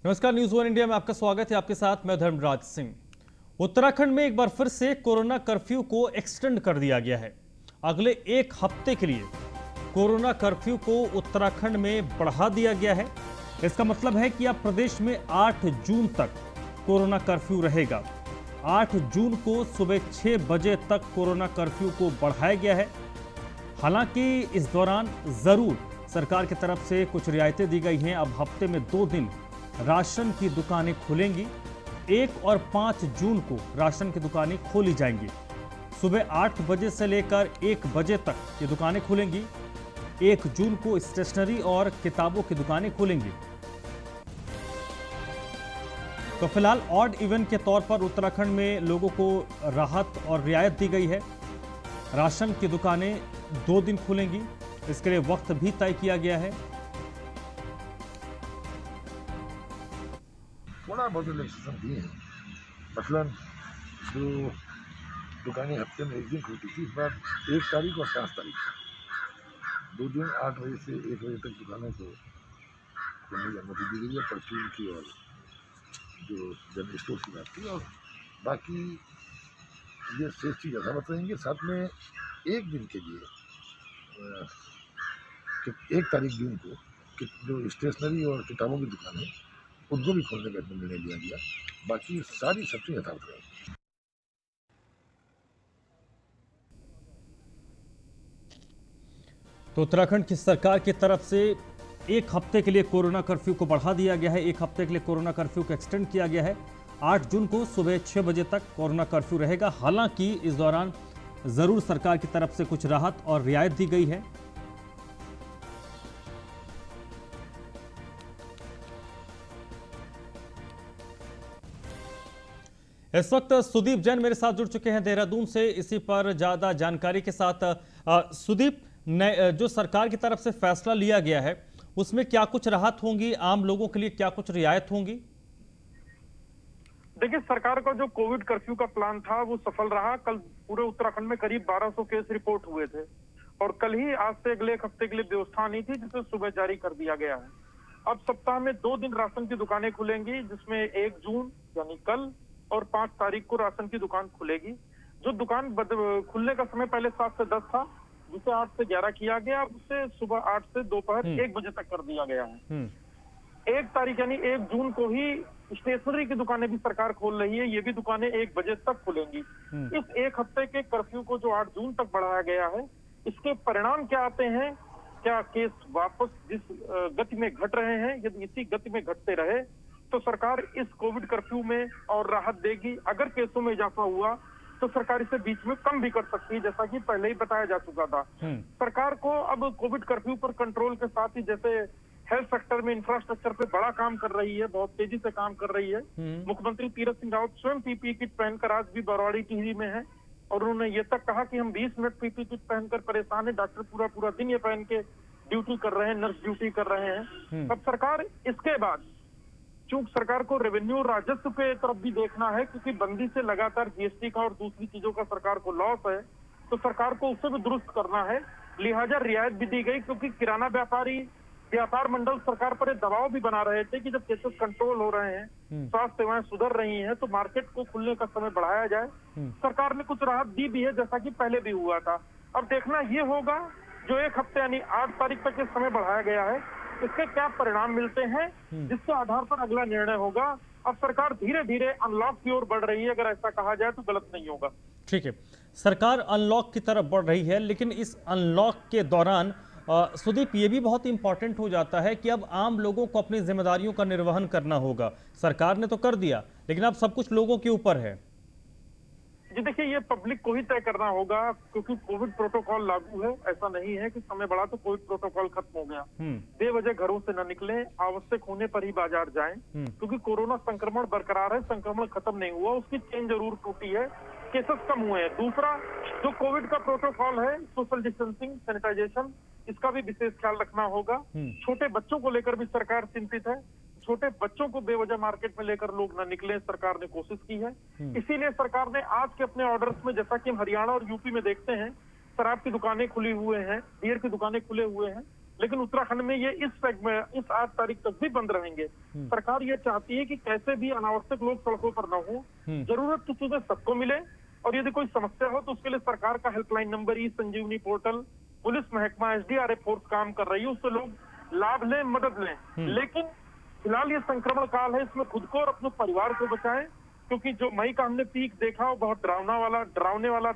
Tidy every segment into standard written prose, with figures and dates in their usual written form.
नमस्कार, news one India में आपका स्वागत है। आपके साथ मैं धर्मराज सिंह। उत्तराखंड में एक बार फिर से कोरोना कर्फ्यू को एक्सटेंड कर दिया गया है। अगले एक हफ्ते के लिए कोरोना कर्फ्यू को उत्तराखंड में बढ़ा दिया गया है। इसका मतलब है कि अब प्रदेश में 8 जून तक कोरोना कर्फ्यू रहेगा। 8 जून को सुबह 6 बजे तक कोरोना कर्फ्यू को बढ़ाया गया है। हालांकि इस दौरान जरूर सरकार की तरफ से कुछ रियायतें दी गई हैं। अब हफ्ते में 2 दिन राशन की दुकानें खुलेंगी। 1 और 5 जून को राशन की दुकानें खोली जाएंगी। सुबह 8 बजे से लेकर 1 बजे तक ये दुकानें खुलेंगी। 1 जून को स्टेशनरी और किताबों की दुकानें खुलेंगी। तो फिलहाल ऑड इवन के तौर पर उत्तराखंड में लोगों को राहत और रियायत दी गई है। राशन की दुकानें 2 दिन खुलेंगी। इसके लिए वक्त भी तय किया गया है। थोड़ा बहुत रिलैक्सेशन दिए हैं। मसलन जो दुकानें हफ्ते में 1 दिन खुलती थी, इस बार 1 तारीख और 7 तारीख 2 दिन 8 बजे से 1 बजे तक दुकानों को खोलने की अनुमति दी गई है। परचून की और जो जनरल स्टोर की बात की, और बाकी ये शेष चीज़ यथावत रहेंगे। साथ में 1 दिन के लिए 1 तारीख जून को जो स्टेशनरी और किताबों की दुकान है उनको भी खोलने का निर्णय लिया गया। बाकी सारी सब्जी यथावत रहेगी। तो उत्तराखंड की सरकार की तरफ से 1 हफ्ते के लिए कोरोना कर्फ्यू को बढ़ा दिया गया है। 1 हफ्ते के लिए कोरोना कर्फ्यू को एक्सटेंड किया गया है। 8 जून को सुबह 6 बजे तक कोरोना कर्फ्यू रहेगा। हालांकि इस दौरान जरूर सरकार की तरफ से कुछ राहत और रियायत दी गई है। इस वक्त सुदीप जैन मेरे साथ जुड़ चुके हैं देहरादून से, इसी पर ज्यादा जानकारी के साथ। सुदीप, जो सरकार की तरफ से फैसला लिया गया है उसमें क्या कुछ राहत होंगी, आम लोगों के लिए क्या कुछ रियायत होंगी? देखिए, सरकार का जो कोविड कर्फ्यू का प्लान था वो सफल रहा। कल पूरे उत्तराखंड में करीब 1200 केस रिपोर्ट हुए थे और कल ही आज से अगले एक हफ्ते के लिए व्यवस्था आनी थी, जिसे सुबह जारी कर दिया गया है। अब सप्ताह में 2 दिन राशन की दुकानें खुलेंगी, जिसमें 1 जून यानी कल और 5 तारीख को राशन की दुकान खुलेगी। जो दुकान खुलने का समय पहले 7 से 10 था, जिसे 8 से 11 किया गया, उसे सुबह 8 से दोपहर 1 बजे तक कर दिया गया है। 1 तारीख यानी 1 जून को ही स्टेशनरी की दुकानें भी सरकार खोल रही है। ये भी दुकानें 1 बजे तक खुलेंगी। इस 1 हफ्ते के कर्फ्यू को जो 8 जून तक बढ़ाया गया है, इसके परिणाम क्या आते हैं? क्या केस वापस जिस गति में घट रहे हैं, यदि इसी गति में घटते रहे तो सरकार इस कोविड कर्फ्यू में और राहत देगी। अगर केसों में इजाफा हुआ तो सरकार इसे बीच में कम भी कर सकती है, जैसा कि पहले ही बताया जा चुका था। सरकार को अब कोविड कर्फ्यू पर कंट्रोल के साथ ही, जैसे हेल्थ सेक्टर में इंफ्रास्ट्रक्चर पे बड़ा काम कर रही है, बहुत तेजी से काम कर रही है। मुख्यमंत्री तीरथ सिंह रावत स्वयं पीपीई किट पहनकर आज भी बरवाड़ी टिहरी में है और उन्होंने ये तक कहा कि हम 20 मिनट पीपीई किट पहनकर परेशान है, डॉक्टर पूरा पूरा दिन ये पहन के ड्यूटी कर रहे हैं, नर्स ड्यूटी कर रहे हैं। अब सरकार इसके बाद, चूंकि सरकार को रेवेन्यू राजस्व के तरफ भी देखना है, क्योंकि बंदी से लगातार जीएसटी का और दूसरी चीजों का सरकार को लॉस है, तो सरकार को उसे भी दुरुस्त करना है। लिहाजा रियायत भी दी गई, क्योंकि किराना व्यापार मंडल सरकार पर दबाव भी बना रहे थे कि जब केसेस कंट्रोल हो रहे हैं, स्वास्थ्य सेवाएं सुधर रही हैं, तो मार्केट को खुलने का समय बढ़ाया जाए। सरकार ने कुछ राहत दी भी है, जैसा कि पहले भी हुआ था। अब देखना ये होगा, जो 1 हफ्ते यानी 8 तारीख तक ये समय बढ़ाया गया है, इसके क्या परिणाम मिलते हैं, जिसके आधार पर अगला निर्णय होगा। अब सरकार धीरे धीरे अनलॉक की ओर बढ़ रही है, अगर ऐसा कहा जाए तो गलत नहीं होगा। ठीक है, सरकार अनलॉक की तरफ बढ़ रही है, लेकिन इस अनलॉक के दौरान सुदीप, ये भी बहुत इंपॉर्टेंट हो जाता है कि अब आम लोगों को अपनी जिम्मेदारियों का निर्वहन करना होगा। सरकार ने तो कर दिया, लेकिन अब सब कुछ लोगों के ऊपर है। जी देखिए, ये पब्लिक को ही तय करना होगा, क्योंकि कोविड प्रोटोकॉल लागू है। ऐसा नहीं है कि समय बढ़ा तो कोविड प्रोटोकॉल खत्म हो गया। बेवजह घरों से न निकलें, आवश्यक होने पर ही बाजार जाएं, क्योंकि कोरोना संक्रमण बरकरार है, संक्रमण खत्म नहीं हुआ, उसकी चेन जरूर टूटी है, केसेस कम हुए हैं। दूसरा, जो कोविड का प्रोटोकॉल है, सोशल डिस्टेंसिंग, सैनिटाइजेशन, इसका भी विशेष ख्याल रखना होगा। छोटे बच्चों को लेकर भी सरकार चिंतित है। छोटे बच्चों को बेवजह मार्केट में लेकर लोग न निकले, सरकार ने कोशिश की है। इसीलिए सरकार ने आज के अपने ऑर्डर्स में, जैसा कि हम हरियाणा और यूपी में देखते हैं, शराब की दुकानें खुली हुए हैं, बियर की दुकानें खुले हुए हैं, लेकिन उत्तराखंड में ये इस 8 तारीख तक भी बंद रहेंगे। सरकार ये चाहती है कि कैसे भी अनावश्यक लोग सड़कों पर न हो, जरूरत की चीजें सबको मिले, और यदि कोई समस्या हो तो उसके लिए सरकार का हेल्पलाइन नंबर, ई संजीवनी पोर्टल, पुलिस महकमा, एसडीआरएफ फोर्स काम कर रही है, उससे लोग लाभ लें, मदद लें। लेकिन फिलहाल ये संक्रमण काल है, इसमें खुद को और अपने परिवार को बचाएं, क्योंकि जो मई का हमने पीक देखा वो बहुत डराने वाला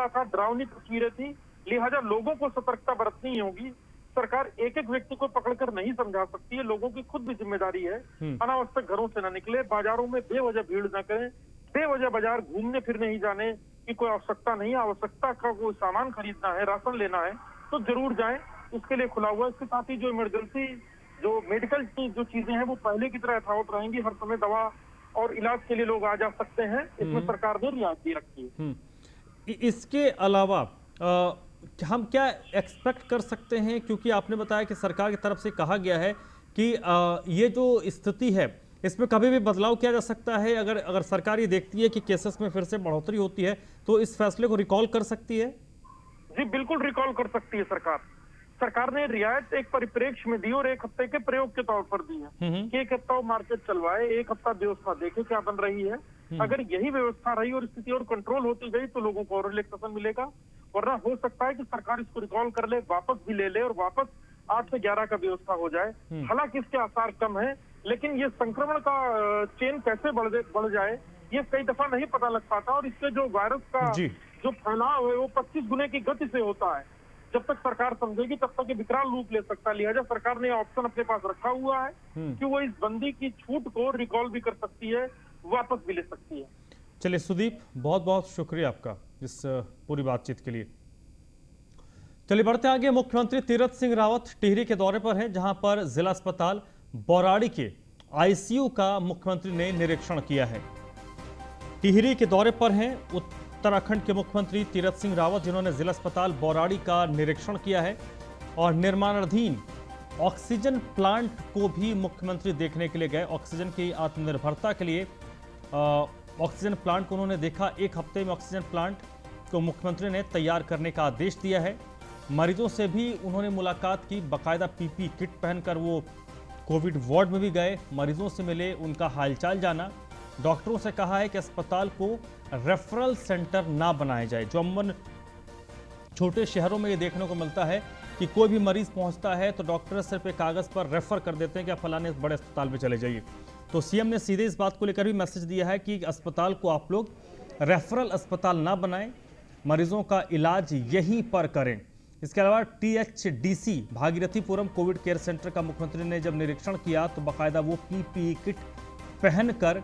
था, डरावनी तस्वीरें थी। लिहाजा लोगों को सतर्कता बरतनी होगी। सरकार एक एक व्यक्ति को पकड़कर नहीं समझा सकती है, लोगों की खुद भी जिम्मेदारी है। अनावश्यक घरों से न निकले, बाजारों में बेवजह भीड़ न करें, बेवजह बाजार घूमने फिरने ही जाने की कोई आवश्यकता नहीं है। आवश्यकता का कोई सामान खरीदना है, राशन लेना है तो जरूर जाएं, इसके लिए खुला हुआ है। इसके साथ ही जो इमरजेंसी, जो मेडिकल की जो चीजें हैं वो पहले की तरह यथावत रहेंगी। हर समय दवा और इलाज के लिए लोग आ जा सकते हैं, इसमें सरकार ने रियायत रखी है। इसके अलावा हम क्या एक्सपेक्ट कर सकते हैं, क्योंकि आपने बताया कि सरकार की तरफ से कहा गया है कि ये जो स्थिति है इसमें कभी भी बदलाव किया जा सकता है। अगर सरकार ये देखती है कि केसेस में फिर से बढ़ोतरी होती है तो इस फैसले को रिकॉल कर सकती है। जी बिल्कुल रिकॉल कर सकती है सरकार ने रियायत एक परिप्रेक्ष्य में दी और 1 हफ्ते के प्रयोग के तौर पर दी है कि 1 हफ्ता वो मार्केट चलवाए, 1 हफ्ता व्यवस्था देखे क्या बन रही है। अगर यही व्यवस्था रही और स्थिति और कंट्रोल होती गई तो लोगों को और रिलैक्सेशन मिलेगा, वरना हो सकता है कि सरकार इसको रिकॉल कर ले, वापस भी ले ले और वापस 8 से 11 का व्यवस्था हो जाए। हालांकि इसके आसार कम है, लेकिन ये संक्रमण का चेन कैसे बढ़ जाए ये कई दफा नहीं पता लग पाता, और इससे जो वायरस का जो फैलाव है वो 25 गुने की गति से होता है। जब तक सरकार समझेगी तब तक ये विकराल रूप ले सकता है। लिहाजा सरकार ने ऑप्शन अपने पास रखा हुआ है कि वो इस बंदी की छूट को रिकॉल भी कर सकती है, वापस भी ले सकती है। चलिए सुदीप, बहुत बहुत शुक्रिया आपका इस पूरी बातचीत के लिए। चलिए बढ़ते आगे। मुख्यमंत्री तीरथ सिंह रावत टिहरी के दौरे पर हैं, जहां पर जिला अस्पताल बौराड़ी के आईसीयू का मुख्यमंत्री ने निरीक्षण किया है। टिहरी के दौरे पर हैं उत्तराखंड के मुख्यमंत्री तीरथ सिंह रावत, जिन्होंने जिला अस्पताल बौराड़ी का निरीक्षण किया है और निर्माणाधीन ऑक्सीजन प्लांट को भी मुख्यमंत्री देखने के लिए गए। ऑक्सीजन की आत्मनिर्भरता के लिए ऑक्सीजन प्लांट को उन्होंने देखा। 1 हफ्ते में ऑक्सीजन प्लांट को मुख्यमंत्री ने तैयार करने का आदेश दिया है। मरीजों से भी उन्होंने मुलाकात की, बाकायदा पीपी किट पहनकर वो कोविड वार्ड में भी गए, मरीजों से मिले, उनका हालचाल जाना। डॉक्टरों से कहा है कि अस्पताल को रेफरल सेंटर ना बनाया जाए। जो अमूमन छोटे शहरों में ये देखने को मिलता है कि कोई भी मरीज पहुंचता है तो डॉक्टर सिर्फ एक कागज पर रेफर कर देते हैं कि आप फलाने बड़े अस्पताल में चले जाइए। तो सीएम ने सीधे इस बात को लेकर भी मैसेज दिया है कि अस्पताल को आप लोग रेफरल अस्पताल ना बनाएं, मरीजों का इलाज यहीं पर करें। इसके अलावा THDC Bhagirathipuram Covid care centre का मुख्यमंत्री ने जब निरीक्षण किया तो बाकायदा वो पीपीई किट पहनकर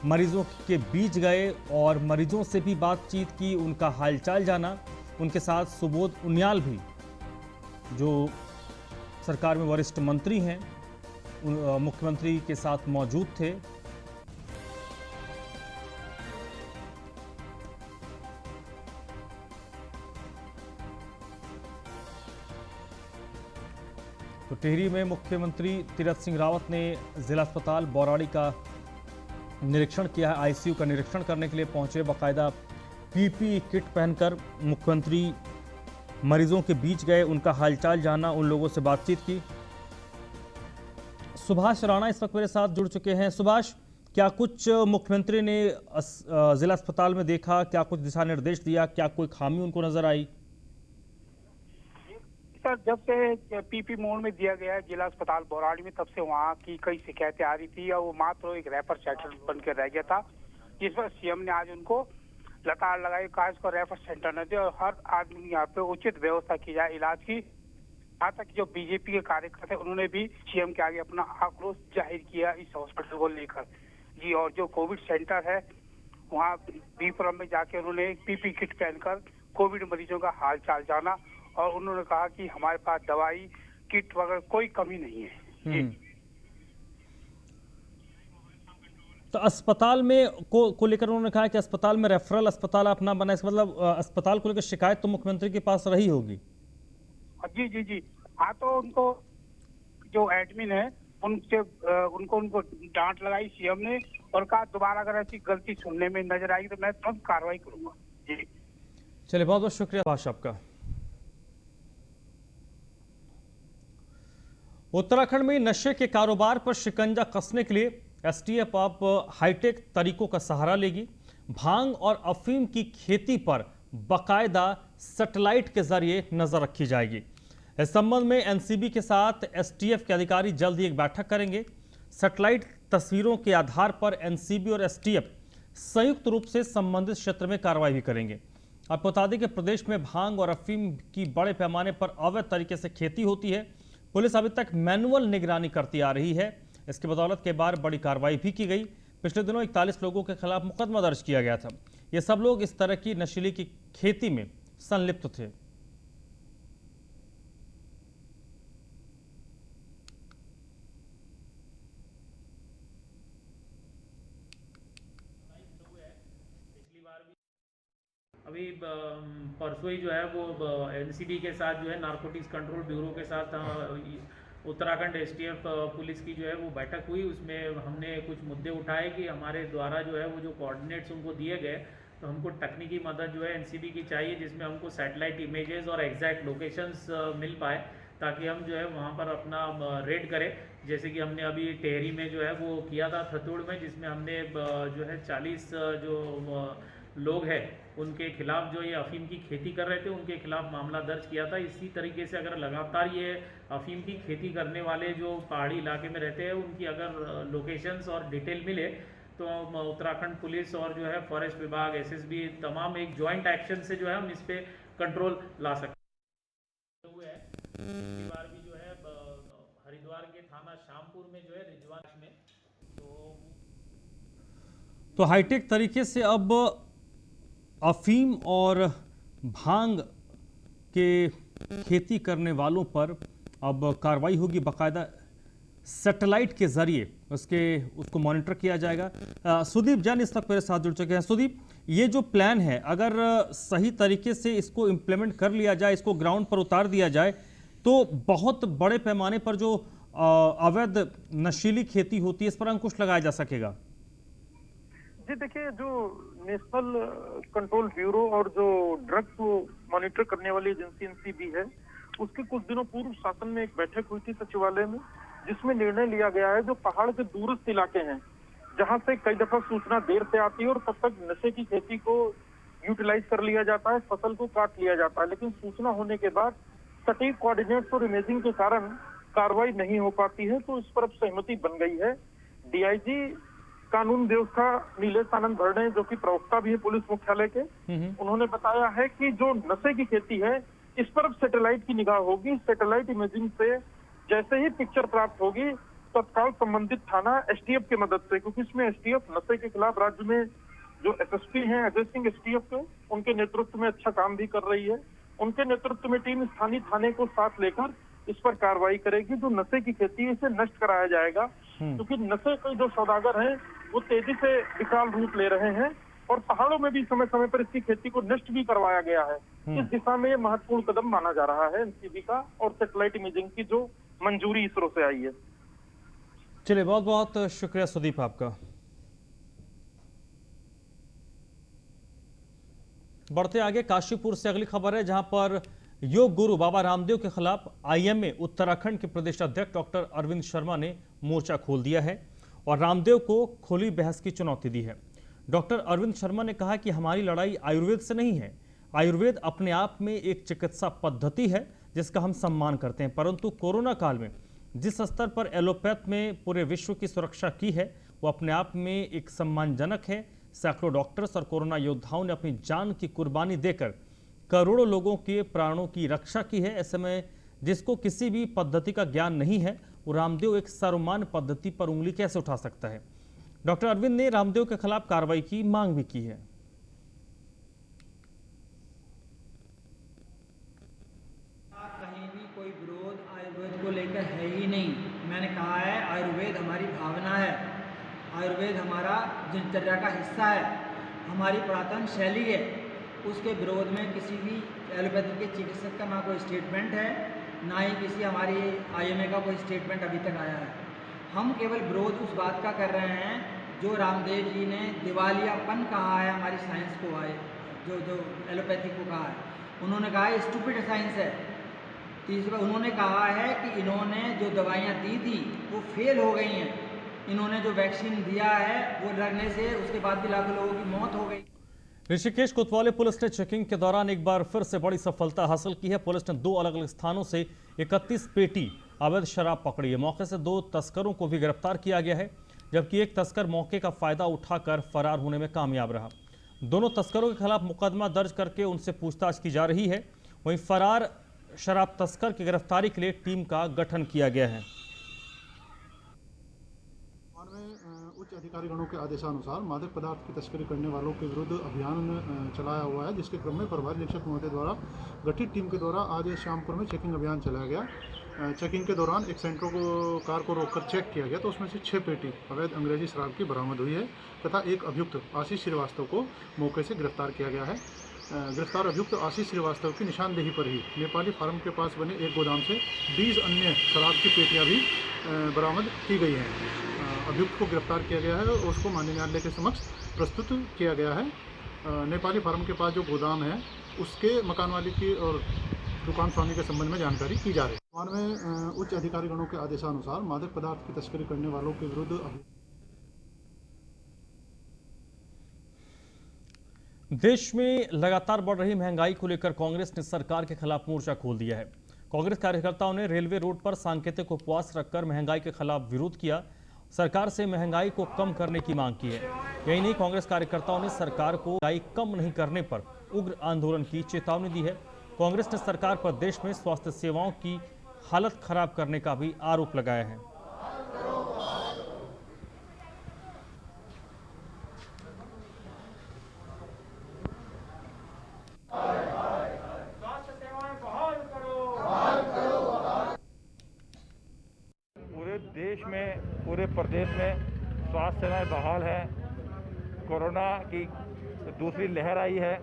मरीजों के बीच गए और मरीजों से भी बातचीत की, उनका हालचाल जाना। उनके साथ सुबोध उनियाल भी, जो सरकार में वरिष्ठ मंत्री हैं, मुख्यमंत्री के साथ मौजूद थे। तो टिहरी में मुख्यमंत्री तीरथ सिंह रावत ने जिला अस्पताल बौराड़ी का निरीक्षण किया है। आईसीयू का निरीक्षण करने के लिए पहुंचे। बाकायदा पीपीई किट पहनकर मुख्यमंत्री मरीजों के बीच गए, उनका हालचाल जाना, उन लोगों से बातचीत की। सुभाष राणा इस वक्त मेरे साथ जुड़ चुके हैं। सुभाष, क्या कुछ मुख्यमंत्री ने जिला अस्पताल में देखा, क्या कुछ दिशा निर्देश दिया, क्या कोई खामी उनको नजर आई? सर, जब से पीपी मोड में दिया गया है जिला अस्पताल बौराड़ी में, तब से वहाँ की कई शिकायतें आ रही थी और वो मात्र एक रेफर सेंटर बन के रह गया था, जिस पर सीएम ने आज उनको लताड़ लगाई, कहा इसको रेफर सेंटर न दे और हर आदमी यहाँ पे उचित व्यवस्था की जाए इलाज की। यहाँ तक जो बीजेपी के कार्यकर्ता उन्होंने भी सीएम के आगे अपना आक्रोश जाहिर किया इस हॉस्पिटल को लेकर जी। और जो कोविड सेंटर है वहाँ बीपुरम में जाके उन्होंने पीपी किट पहनकर कोविड मरीजों का हाल चाल जाना और उन्होंने कहा कि हमारे पास दवाई किट वगैरह कोई कमी नहीं है। तो अस्पताल में को लेकर उन्होंने कहा कि अस्पताल में रेफरल अस्पताल आप ना बनाए, इसका मतलब अस्पताल को लेकर शिकायत तो मुख्यमंत्री के पास रही होगी। जी जी जी हाँ, तो उनको जो एडमिन है उनको डांट लगाई सीएम ने और कहा दोबारा अगर ऐसी गलती सुनने में नजर आएगी तो मैं तुरंत कार्रवाई करूंगा जी। चलिए, बहुत बहुत शुक्रिया भाषा आपका। उत्तराखंड में नशे के कारोबार पर शिकंजा कसने के लिए एसटीएफ अब हाईटेक तरीकों का सहारा लेगी। भांग और अफीम की खेती पर बाकायदा सैटेलाइट के जरिए नजर रखी जाएगी। इस संबंध में एनसीबी के साथ एसटीएफ के अधिकारी जल्द ही एक बैठक करेंगे। सैटेलाइट तस्वीरों के आधार पर एनसीबी और एसटीएफ संयुक्त रूप से संबंधित क्षेत्र में कार्रवाई भी करेंगे। आपको बता दें कि प्रदेश में भांग और अफीम की बड़े पैमाने पर अवैध तरीके से खेती होती है। पुलिस अभी तक मैनुअल निगरानी करती आ रही है। इसकी बदौलत के बाद बड़ी कार्रवाई भी की गई। पिछले दिनों 41 लोगों के खिलाफ मुकदमा दर्ज किया गया था। ये सब लोग इस तरह की नशीली की खेती में संलिप्त थे। अभी परसों ही जो है वो एनसीबी के साथ जो है नारकोटिक्स कंट्रोल ब्यूरो के साथ उत्तराखंड एसटीएफ पुलिस की जो है वो बैठक हुई। उसमें हमने कुछ मुद्दे उठाए कि हमारे द्वारा जो है वो जो कोऑर्डिनेट्स उनको दिए गए, तो हमको तकनीकी मदद जो है एनसीबी की चाहिए, जिसमें हमको सैटेलाइट इमेजेस और एग्जैक्ट लोकेशंस मिल पाए, ताकि हम जो है वहाँ पर अपना रेड करें। जैसे कि हमने अभी टेहरी में जो है वो किया था, थतुड़ में, जिसमें हमने जो है 40 जो लोग हैं उनके खिलाफ जो ये अफीम की खेती कर रहे थे उनके खिलाफ मामला दर्ज किया था। इसी तरीके से अगर लगातार ये अफीम की खेती करने वाले जो पहाड़ी इलाके में रहते हैं उनकी अगर लोकेशंस और डिटेल मिले तो उत्तराखंड पुलिस और जो है फॉरेस्ट विभाग, एसएसबी, तमाम एक जॉइंट एक्शन से जो है हम इस पे कंट्रोल ला सकते हैं। पिछली बार भी जो है हरिद्वार के थाना शामपुर में जो है रिजवान में तो हाईटेक तरीके से अब अफीम और भांग के खेती करने वालों पर अब कार्रवाई होगी। बाकायदा सैटेलाइट के जरिए उसको मॉनिटर किया जाएगा। सुदीप जैन इस वक्त मेरे साथ जुड़ चुके हैं। सुदीप, ये जो प्लान है अगर सही तरीके से इसको इम्प्लीमेंट कर लिया जाए, इसको ग्राउंड पर उतार दिया जाए, तो बहुत बड़े पैमाने पर जो अवैध नशीली खेती होती है इस पर अंकुश लगाया जा सकेगा। जी देखिए, जो नेशनल कंट्रोल ब्यूरो और जो ड्रग्स को मॉनिटर करने वाली एजेंसी एनसीबी है, उसके कुछ दिनों पूर्व शासन में एक बैठक हुई थी सचिवालय में, जिसमें निर्णय लिया गया है जो पहाड़ के दूरस्थ इलाके हैं जहां से कई दफा सूचना देर से आती है और तब तक नशे की खेती को यूटिलाइज कर लिया जाता है, फसल को काट लिया जाता है, लेकिन सूचना होने के बाद सटीक कोऑर्डिनेट्स और इमेजिंग के कारण कार्रवाई नहीं हो पाती है। तो इस पर अब सहमति बन गई है। डीआईजी कानून व्यवस्था नीलेश आनंद भरणे, जो कि प्रवक्ता भी है पुलिस मुख्यालय के, उन्होंने बताया है कि जो नशे की खेती है इस पर अब सैटेलाइट की निगाह होगी। सैटेलाइट इमेजिंग से जैसे ही पिक्चर प्राप्त होगी तत्काल संबंधित थाना एसटीएफ की मदद से, क्योंकि इसमें एसटीएफ नशे के खिलाफ राज्य में जो एसएसपी हैं अजय सिंह एसटीएफ के, उनके नेतृत्व में अच्छा काम भी कर रही है। उनके नेतृत्व में टीम स्थानीय थाने को साथ लेकर इस पर कार्रवाई करेगी। जो नशे की खेती है इसे नष्ट कराया जाएगा, क्योंकि नशे के जो सौदागर हैं वो तेजी से विकराल रूप ले रहे हैं और पहाड़ों में भी समय समय पर इसकी खेती को नष्ट भी करवाया गया है। इस दिशा में ये महत्वपूर्ण कदम माना जा रहा है एनसीबी का, और सैटेलाइट इमेजिंग की जो मंजूरी इसरो से आई है। चलिए, बहुत बहुत शुक्रिया सुदीप आपका। बढ़ते आगे काशीपुर से अगली खबर है, जहां पर योग गुरु बाबा रामदेव के खिलाफ आईएमए उत्तराखंड के प्रदेश अध्यक्ष डॉक्टर अरविंद शर्मा ने मोर्चा खोल दिया है और रामदेव को खुली बहस की चुनौती दी है। डॉक्टर अरविंद शर्मा ने कहा कि हमारी लड़ाई आयुर्वेद से नहीं है। आयुर्वेद अपने आप में एक चिकित्सा पद्धति है जिसका हम सम्मान करते हैं, परंतु कोरोना काल में जिस स्तर पर एलोपैथ में पूरे विश्व की सुरक्षा की है वो अपने आप में एक सम्मानजनक है। सैकड़ों डॉक्टर्स और कोरोना योद्धाओं ने अपनी जान की कुर्बानी देकर करोड़ों लोगों के प्राणों की रक्षा की है। ऐसे में जिसको किसी भी पद्धति का ज्ञान नहीं है वो रामदेव एक सर्वमान्य पद्धति पर उंगली कैसे उठा सकता है। डॉक्टर अरविंद ने रामदेव के खिलाफ कार्रवाई की मांग भी की है। कहीं भी कोई विरोध आयुर्वेद को लेकर है ही नहीं। मैंने कहा है आयुर्वेद हमारी भावना है, आयुर्वेद हमारा दिनचर्या का हिस्सा है, हमारी पुरातन शैली है। उसके विरोध में किसी भी एलोपैथी के चिकित्सक का ना कोई स्टेटमेंट है, ना ही किसी हमारी आईएमए का कोई स्टेटमेंट अभी तक आया है। हम केवल विरोध उस बात का कर रहे हैं जो रामदेव जी ने दिवालियापन कहा है हमारी साइंस को, आए जो एलोपैथी को कहा है। उन्होंने कहा है स्टूपिड साइंस है, तीसरा उन्होंने कहा है कि इन्होंने जो दवाइयाँ दी थी वो फेल हो गई हैं। इन्होंने जो वैक्सीन दिया है वो लगने से उसके बाद भी लाखों लोगों की मौत हो गई। ऋषिकेश कोतवाली पुलिस ने चेकिंग के दौरान एक बार फिर से बड़ी सफलता हासिल की है। पुलिस ने 2 अलग अलग स्थानों से 31 पेटी अवैध शराब पकड़ी है। मौके से 2 तस्करों को भी गिरफ्तार किया गया है, जबकि एक तस्कर मौके का फायदा उठाकर फरार होने में कामयाब रहा। दोनों तस्करों के खिलाफ मुकदमा दर्ज करके उनसे पूछताछ की जा रही है। वहीं फरार शराब तस्कर की गिरफ्तारी के लिए टीम का गठन किया गया है। उच्च अधिकारीगणों के आदेशानुसार मादक पदार्थ की तस्करी करने वालों के विरुद्ध अभियान चलाया हुआ है, जिसके क्रम में प्रभारी निरीक्षक महोदय द्वारा गठित टीम के द्वारा आज श्यामपुर में चेकिंग अभियान चलाया गया। चेकिंग के दौरान एक सेंट्रो को कार को रोककर चेक किया गया तो उसमें से 6 पेटी अवैध अंग्रेजी शराब की बरामद हुई है तथा एक अभियुक्त आशीष श्रीवास्तव को मौके से गिरफ्तार किया गया है। गिरफ्तार अभियुक्त आशीष श्रीवास्तव की निशानदेही पर ही नेपाली फार्म के पास बने एक गोदाम से 20 अन्य शराब की पेटियां भी बरामद की गई हैं। अभियुक्त को गिरफ्तार किया गया है और उसको माननीय न्यायालय के समक्ष प्रस्तुत किया गया है। नेपाली फार्म के पास जो गोदाम है उसके मकान मालिक की और दुकान स्वामी के संबंध में जानकारी की जा रही है। वर्तमान में उच्च अधिकारीगणों के आदेशानुसार मादक पदार्थ की तस्करी करने वालों के विरुद्ध देश में लगातार बढ़ रही महंगाई को लेकर कांग्रेस ने सरकार के खिलाफ मोर्चा खोल दिया है। कांग्रेस कार्यकर्ताओं ने रेलवे रोड पर सांकेतिक उपवास रखकर महंगाई के खिलाफ विरोध किया। सरकार से महंगाई को कम करने की मांग की है। यही नहीं, कांग्रेस कार्यकर्ताओं ने सरकार को महंगाई कम नहीं करने पर उग्र आंदोलन की चेतावनी दी है। कांग्रेस ने सरकार पर देश में स्वास्थ्य सेवाओं की हालत खराब करने का भी आरोप लगाया है। पूरे देश में, पूरे प्रदेश में स्वास्थ्य सेवाएं बहाल है। कोरोना की दूसरी लहर आई है।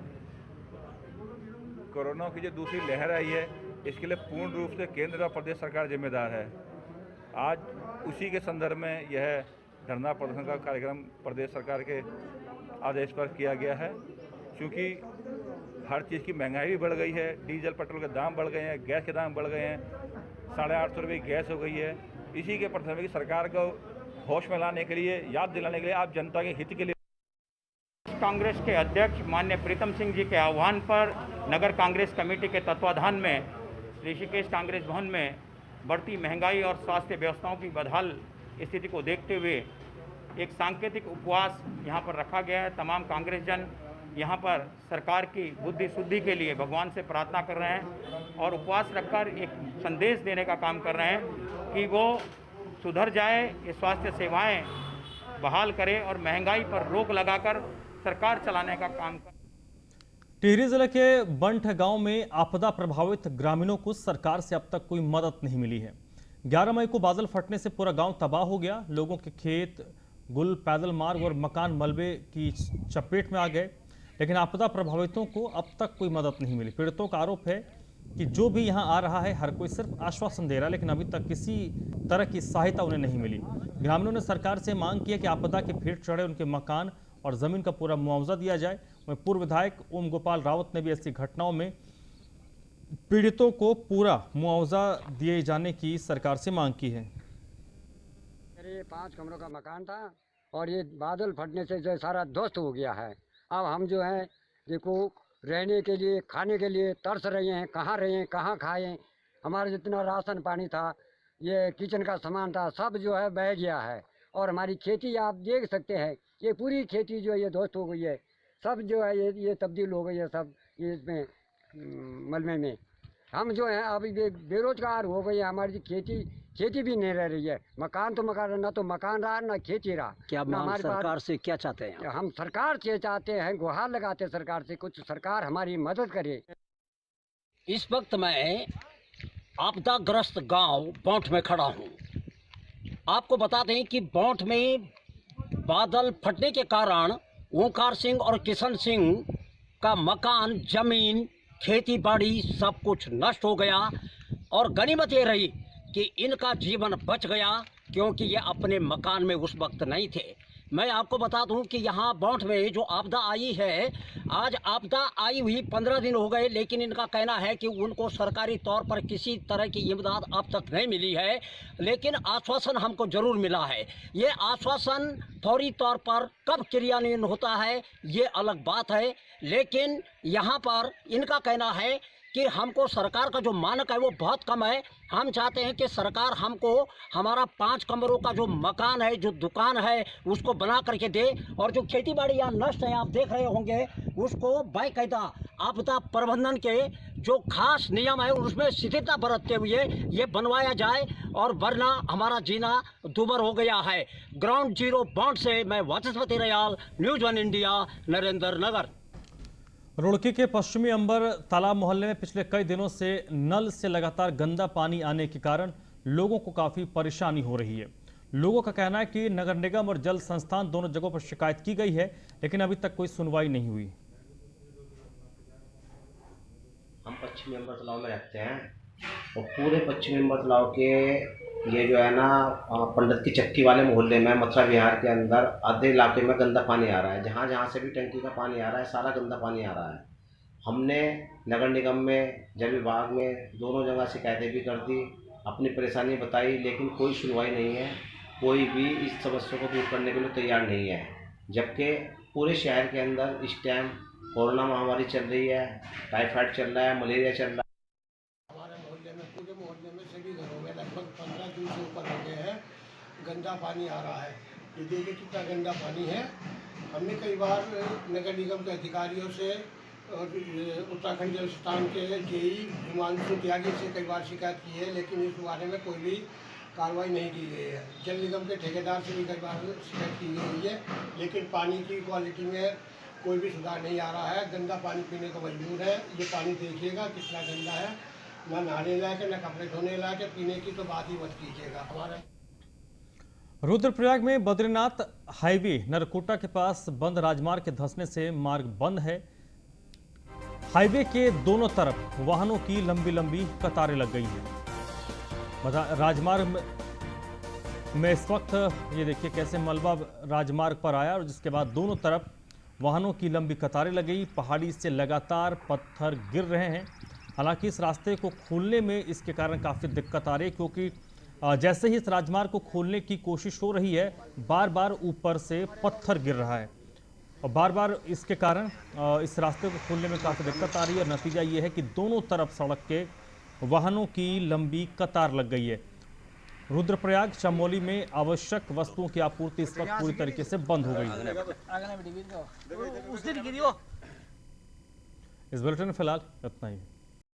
कोरोना की जो दूसरी लहर आई है इसके लिए पूर्ण रूप से केंद्र और प्रदेश सरकार जिम्मेदार है। आज उसी के संदर्भ में यह धरना प्रदर्शन का कार्यक्रम प्रदेश सरकार के आदेश पर किया गया है, क्योंकि हर चीज़ की महंगाई भी बढ़ गई है। डीजल पेट्रोल के दाम बढ़ गए हैं, गैस के दाम बढ़ गए हैं, 850 रुपये की गैस हो गई है। इसी के प्रथम की सरकार को होश में लाने के लिए, याद दिलाने के लिए, आप जनता के हित के लिए कांग्रेस के अध्यक्ष माननीय प्रीतम सिंह जी के आह्वान पर नगर कांग्रेस कमेटी के तत्वाधान में ऋषिकेश कांग्रेस भवन में बढ़ती महंगाई और स्वास्थ्य व्यवस्थाओं की बदहाल स्थिति को देखते हुए एक सांकेतिक उपवास यहाँ पर रखा गया है। तमाम कांग्रेस जन यहाँ पर सरकार की बुद्धि शुद्धि के लिए भगवान से प्रार्थना कर रहे हैं और उपवास रखकर एक संदेश देने का काम कर रहे हैं कि वो सुधर जाए, ये स्वास्थ्य सेवाएं बहाल करे और महंगाई पर रोक लगाकर सरकार चलाने का काम करे। टिहरी जिले के बंठ गांव में आपदा प्रभावित ग्रामीणों को सरकार से अब तक कोई मदद नहीं मिली है। 11 मई को बादल फटने से पूरा गांव तबाह हो गया। लोगों के खेत, गुल, पैदल मार्ग और मकान मलबे की चपेट में आ गए, लेकिन आपदा प्रभावितों को अब तक कोई मदद नहीं मिली। पीड़ितों का आरोप है कि जो भी यहां आ रहा है हर कोई सिर्फ आश्वासन दे रहा है, लेकिन अभी तक किसी तरह की सहायता उन्हें नहीं मिली। ग्रामीणों ने सरकार से मांग की है कि आपदा के भेंट चढ़े उनके मकान और जमीन का पूरा मुआवजा दिया जाए। वहीं पूर्व विधायक ओम गोपाल रावत ने भी ऐसी घटनाओं में पीड़ितों को पूरा मुआवजा दिए जाने की सरकार से मांग की है। मेरे 5 कमरों का मकान था और ये बादल फटने से जो सारा ध्वस्त हो गया है। अब हम जो है देखो रहने के लिए, खाने के लिए तरस रहे हैं, कहाँ रहें, कहाँ खाएं। हमारा जितना राशन पानी था, ये किचन का सामान था, सब जो है बह गया है। और हमारी खेती आप देख सकते हैं, ये पूरी खेती जो है ये ध्वस्त हो गई है। सब जो है ये तब्दील हो गई है, सब ये इसमें मलबे में। हम जो है अभी बेरोजगार हो गए हैं। हमारी खेती भी नहीं रह रही है। मकान तो मकान, ना तो मकान रहा ना खेती रहा। क्या हमारी सरकार से क्या चाहते हैं? हम सरकार से चाहते हैं, गुहार लगाते हैं सरकार से, कुछ सरकार हमारी मदद करे। इस वक्त मैं आपदाग्रस्त गांव बौंठ में खड़ा हूं। आपको बता दें कि बौंठ में बादल फटने के कारण ओंकार सिंह और किशन सिंह का मकान, जमीन, खेती बाड़ी सब कुछ नष्ट हो गया। और गनीमत ये रही कि इनका जीवन बच गया, क्योंकि ये अपने मकान में उस वक्त नहीं थे। मैं आपको बता दूं कि यहाँ बौंठ में जो आपदा आई है, आज आपदा आई हुई 15 दिन हो गए, लेकिन इनका कहना है कि उनको सरकारी तौर पर किसी तरह की इमदाद अब तक नहीं मिली है, लेकिन आश्वासन हमको ज़रूर मिला है। ये आश्वासन फौरी तौर पर कब क्रियान्वयन होता है ये अलग बात है, लेकिन यहाँ पर इनका कहना है कि हमको सरकार का जो मानक है वो बहुत कम है। हम चाहते हैं कि सरकार हमको हमारा 5 कमरों का जो मकान है, जो दुकान है, उसको बना करके दे, और जो खेती बाड़ी यहाँ नष्ट है आप देख रहे होंगे, उसको बाकायदा आपदा प्रबंधन के जो खास नियम है उसमें शिथिलता बरतते हुए ये बनवाया जाए, और वरना हमारा जीना दूभर हो गया है। ग्राउंड जीरो बॉन्ड से मैं वाचस्पति royal, news 1 India, Narendra Nagar. Roorkee के पश्चिमी अंबर तालाब मोहल्ले में पिछले कई दिनों से नल से लगातार गंदा पानी आने के कारण लोगों को काफ़ी परेशानी हो रही है। लोगों का कहना है कि नगर निगम और जल संस्थान दोनों जगहों पर शिकायत की गई है, लेकिन अभी तक कोई सुनवाई नहीं हुई। हम पश्चिमी अंबर तालाब में रहते हैं और पूरे पश्चिमी अंबर तालाब के ये जो है ना पंडित की चक्की वाले मोहल्ले में मथुरा विहार के अंदर आधे इलाके में गंदा पानी आ रहा है। जहाँ जहाँ से भी टंकी का पानी आ रहा है सारा गंदा पानी आ रहा है। हमने नगर निगम में, जल विभाग में दोनों जगह शिकायतें भी कर दी, अपनी परेशानी बताई, लेकिन कोई सुनवाई नहीं है। कोई भी इस समस्या को दूर करने के लिए तैयार नहीं है, जबकि पूरे शहर के अंदर इस टाइम कोरोना महामारी चल रही है, टाइफाइड चल रहा है, मलेरिया चल रहा है। पूरे मोहल्ले में सभी घरों में लगभग 15 दिन से ऊपर हो गए हैं गंदा पानी आ रहा है। ये देखिए कितना गंदा पानी है। हमने कई बार नगर निगम के अधिकारियों से और उत्तराखंड जल संस्थान के जेई हिमांशु त्यागी से कई बार शिकायत की है, लेकिन इस बारे में कोई भी कार्रवाई नहीं की गई है। जल निगम के ठेकेदार से भी कई बार शिकायत की गई है, लेकिन पानी की क्वालिटी में कोई भी सुधार नहीं आ रहा है। गंदा पानी पीने को मजबूर है। ये पानी देखिएगा कितना गंदा है, ना नहाने लायक है, ना कपड़े धोने लायक है, पीने की तो बात ही मत कीजिएगा। हमारा रुद्रप्रयाग में बद्रीनाथ हाईवे नरकोटा के पास बंद राजमार्ग के धंसने से मार्ग बंद है। हाईवे के दोनों तरफ वाहनों की लंबी लंबी कतारें लग गई हैं। राजमार्ग में इस वक्त ये देखिए कैसे मलबा राजमार्ग पर आया और जिसके बाद दोनों तरफ वाहनों की लंबी कतारें लग गई। पहाड़ी से लगातार पत्थर गिर रहे हैं। हालांकि इस रास्ते को खोलने में इसके कारण काफ़ी दिक्कत आ रही है, क्योंकि जैसे ही इस राजमार्ग को खोलने की कोशिश हो रही है, बार बार ऊपर से पत्थर गिर रहा है और बार बार इसके कारण इस रास्ते को खोलने में काफ़ी दिक्कत आ रही है। नतीजा ये है कि दोनों तरफ सड़क के वाहनों की लंबी कतार लग गई है। रुद्रप्रयाग चमोली में आवश्यक वस्तुओं की आपूर्ति इस वक्त पूरी तरीके से बंद हो गई है। इस बुलेटिन में फिलहाल इतना ही।